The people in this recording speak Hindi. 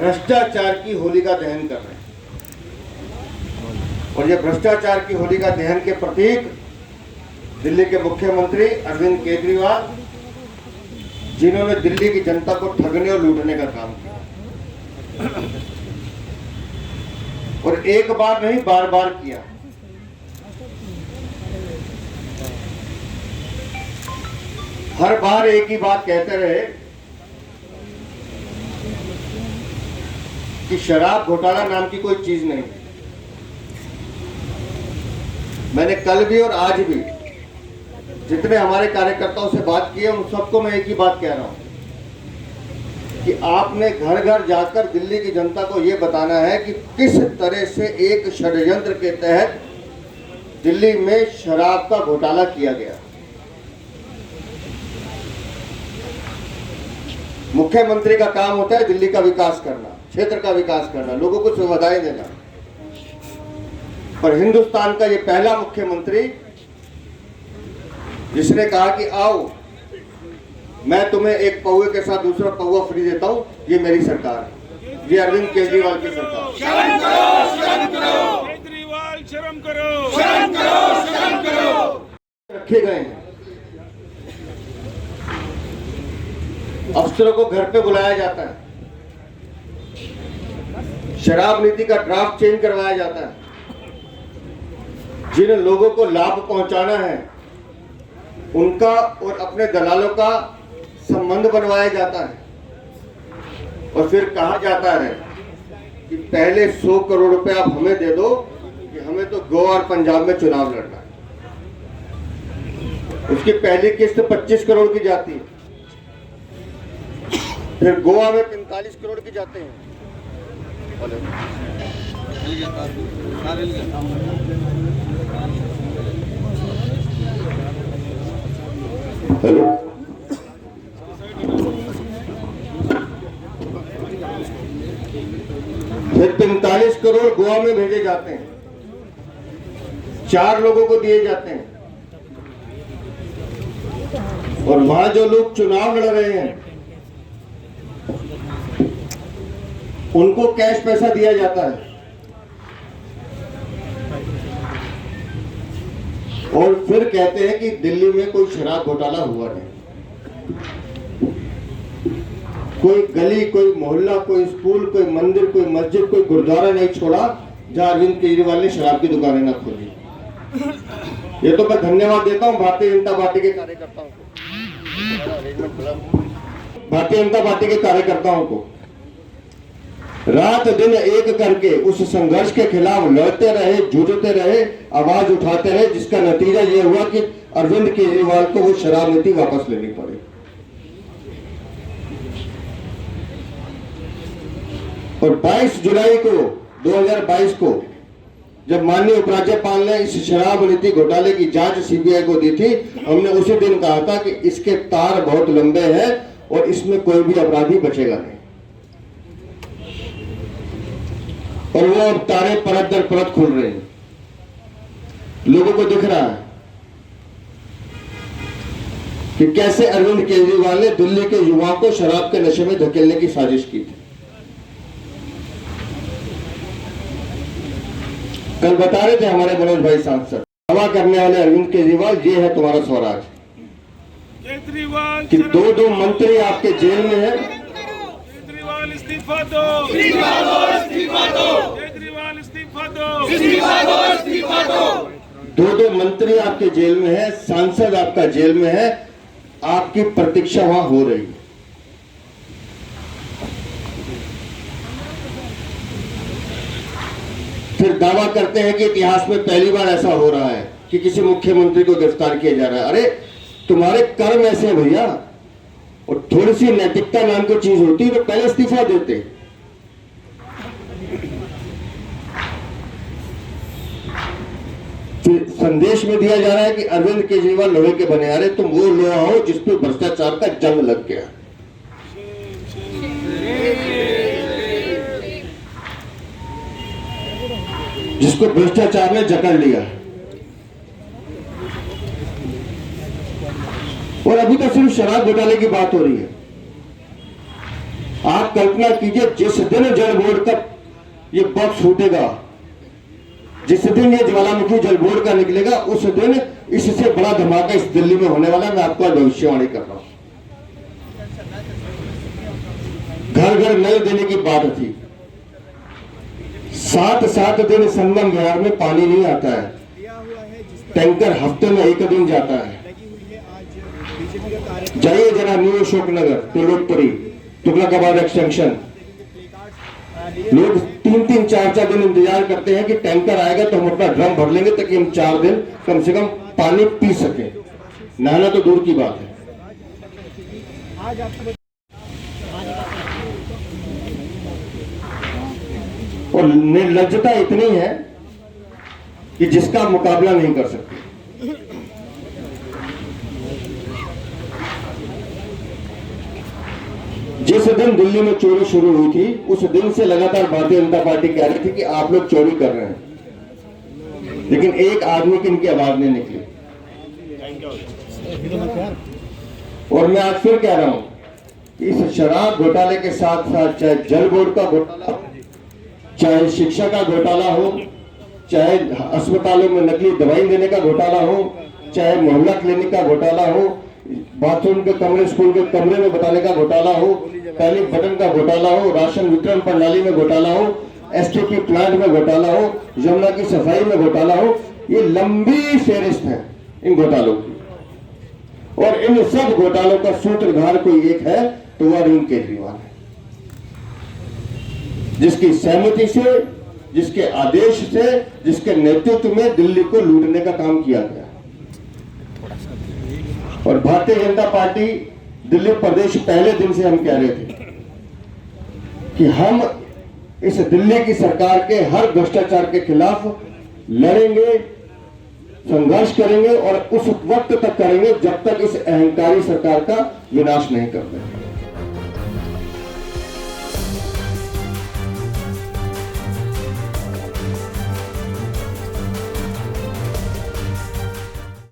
भ्रष्टाचार की होलिका दहन कर रहे हैं। और ये भ्रष्टाचार की होलिका दहन के प्रतीक दिल्ली के मुख्यमंत्री अरविंद केजरीवाल, जिन्होंने दिल्ली की जनता को ठगने और लूटने का काम किया, और एक बार नहीं बार बार किया। हर बार एक ही बात कहते रहे कि शराब घोटाला नाम की कोई चीज नहीं। मैंने कल भी और आज भी जितने हमारे कार्यकर्ताओं से बात की है, उन सबको मैं एक ही बात कह रहा हूं कि आपने घर घर जाकर दिल्ली की जनता को यह बताना है कि किस तरह से एक षड्यंत्र के तहत दिल्ली में शराब का घोटाला किया गया। मुख्यमंत्री का काम होता है दिल्ली का विकास करना, क्षेत्र का विकास करना, लोगों को सुविधाएं देना। पर हिंदुस्तान का ये पहला मुख्यमंत्री जिसने कहा कि आओ मैं तुम्हें एक पौवे के साथ दूसरा पौवा फ्री देता हूं, ये मेरी सरकार है, ये अरविंद केजरीवाल की सरकार। शर्म करो, शर्म करो, केजरीवाल शर्म करो, शर्म करो, शर्म करो। रखे गए हैं, अफसरों को घर पे बुलाया जाता है, शराब नीति का ड्राफ्ट चेंज करवाया जाता है, जिन लोगों को लाभ पहुंचाना है उनका और अपने दलालों का संबंध बनवाया जाता है, और फिर कहा जाता है कि पहले 100 करोड़ रुपए आप हमें दे दो कि हमें तो गोवा और पंजाब में चुनाव लड़ना है। उसकी पहली किस्त 25 करोड़ की जाती है, फिर गोवा में 45 करोड़ की जाते हैं। हेलो, फिर 45 करोड़ गोवा में भेजे जाते हैं, 4 लोगों को दिए जाते हैं, और वहां जो लोग चुनाव लड़ रहे हैं उनको कैश पैसा दिया जाता है, और फिर कहते हैं कि दिल्ली में कोई शराब घोटाला हुआ नहीं। कोई गली, कोई मोहल्ला, कोई स्कूल, कोई मंदिर, कोई मस्जिद, कोई गुरुद्वारा नहीं छोड़ा जहां अरविंद केजरीवाल ने शराब की दुकानें ना खोली। ये तो मैं धन्यवाद देता हूं भारतीय जनता पार्टी के कार्यकर्ताओं को, भारतीय जनता पार्टी के कार्यकर्ताओं को रात दिन एक करके उस संघर्ष के खिलाफ लड़ते रहे, जूझते रहे, आवाज उठाते रहे, जिसका नतीजा यह हुआ कि अरविंद केजरीवाल को वो शराब नीति वापस लेनी पड़ी। और 22 जुलाई को 2022 को जब माननीय उपराज्यपाल ने इस शराब नीति घोटाले की जांच सीबीआई को दी थी, हमने उसी दिन कहा था कि इसके तार बहुत लंबे हैं और इसमें कोई भी अपराधी बचेगा नहीं। और वो अब तारे परत दर परत खुल रहे हैं, लोगों को दिख रहा है कि कैसे अरविंद केजरीवाल ने दिल्ली के युवाओं को शराब के नशे में धकेलने की साजिश की थी। कल बता रहे थे हमारे मनोज भाई सांसद, हवा करने वाले अरविंद केजरीवाल, ये है तुम्हारा स्वराज। केजरीवाल कि 2 मंत्री आपके जेल में है, केजरीवाल इस्तीफा दो, इस्तीफा दो, इस्तीफा दो, केजरीवाल इस्तीफा दो, इस्तीफा दो, इस्तीफा दो। 2 मंत्री आपके जेल में है, सांसद आपका जेल में है, आपकी प्रतीक्षा वहां हो रही है। फिर दावा करते हैं कि इतिहास में पहली बार ऐसा हो रहा है कि किसी मुख्यमंत्री को गिरफ्तार किया जा रहा है। अरे तुम्हारे कर्म ऐसे हैं भैया, और थोड़ी सी नैतिकता नाम की चीज होती है तो पहले इस्तीफा देते। फिर संदेश में दिया जा रहा है कि अरविंद केजरीवाल लोहे के बने। अरे तुम वो लोहा हो जिस पे भ्रष्टाचार का जंग लग गया, जिसको भ्रष्टाचार ने जकड़ लिया। और अभी तो सिर्फ शराब घोटाले की बात हो रही है। आप कल्पना कीजिए, जिस दिन जल बोर्ड का ये बॉक्स फूटेगा, जिस दिन ये ज्वालामुखी जल बोर्ड का निकलेगा, उस दिन इससे बड़ा धमाका इस दिल्ली में होने वाला है। मैं आपको भविष्यवाणी कर रहा हूं। घर घर नल देने की बात थी, 7 दिन संगम विहार में पानी नहीं आता है, टैंकर हफ्ते में 1 दिन जाता है। जाइए जरा न्यू अशोकनगर, तिलोकपुरी, तुगलकाबाद एक्सटेंशन, लोग 3-3, 4-4 दिन इंतजार करते हैं कि टैंकर आएगा तो हम अपना ड्रम भर लेंगे ताकि हम 4 दिन कम से कम पानी पी सके। नहाना तो दूर की बात है। और निर्लज्जता इतनी है कि जिसका मुकाबला नहीं कर सकते। जिस दिन दिल्ली में चोरी शुरू हुई थी, उस दिन से लगातार भारतीय जनता पार्टी कह रही थी कि आप लोग चोरी कर रहे हैं, लेकिन एक आदमी की इनकी आवाज नहीं निकली। और मैं आज फिर कह रहा हूं कि इस शराब घोटाले के साथ साथ चाहे जल बोर्ड का घोटाला, चाहे शिक्षा का घोटाला हो, चाहे अस्पतालों में नकली दवाई देने का घोटाला हो, चाहे मोहल्ला क्लिनिक का घोटाला हो, बाथरूम के कमरे स्कूल के कमरे में बताने का घोटाला हो, पहले बटन का घोटाला हो, राशन वितरण प्रणाली में घोटाला हो, एसटीपी प्लांट में घोटाला हो, यमुना की सफाई में घोटाला हो, ये लंबी फेरिस्त है इन घोटालों की। और इन सब घोटालों का सूत्रधार कोई एक है तो वह अरविंद केजरीवाल है, जिसकी सहमति से, जिसके आदेश से, जिसके नेतृत्व में दिल्ली को लूटने का काम किया गया। और भारतीय जनता पार्टी दिल्ली प्रदेश पहले दिन से हम कह रहे थे कि हम इस दिल्ली की सरकार के हर भ्रष्टाचार के खिलाफ लड़ेंगे, संघर्ष करेंगे और उस वक्त तक करेंगे जब तक इस अहंकारी सरकार का विनाश नहीं करते।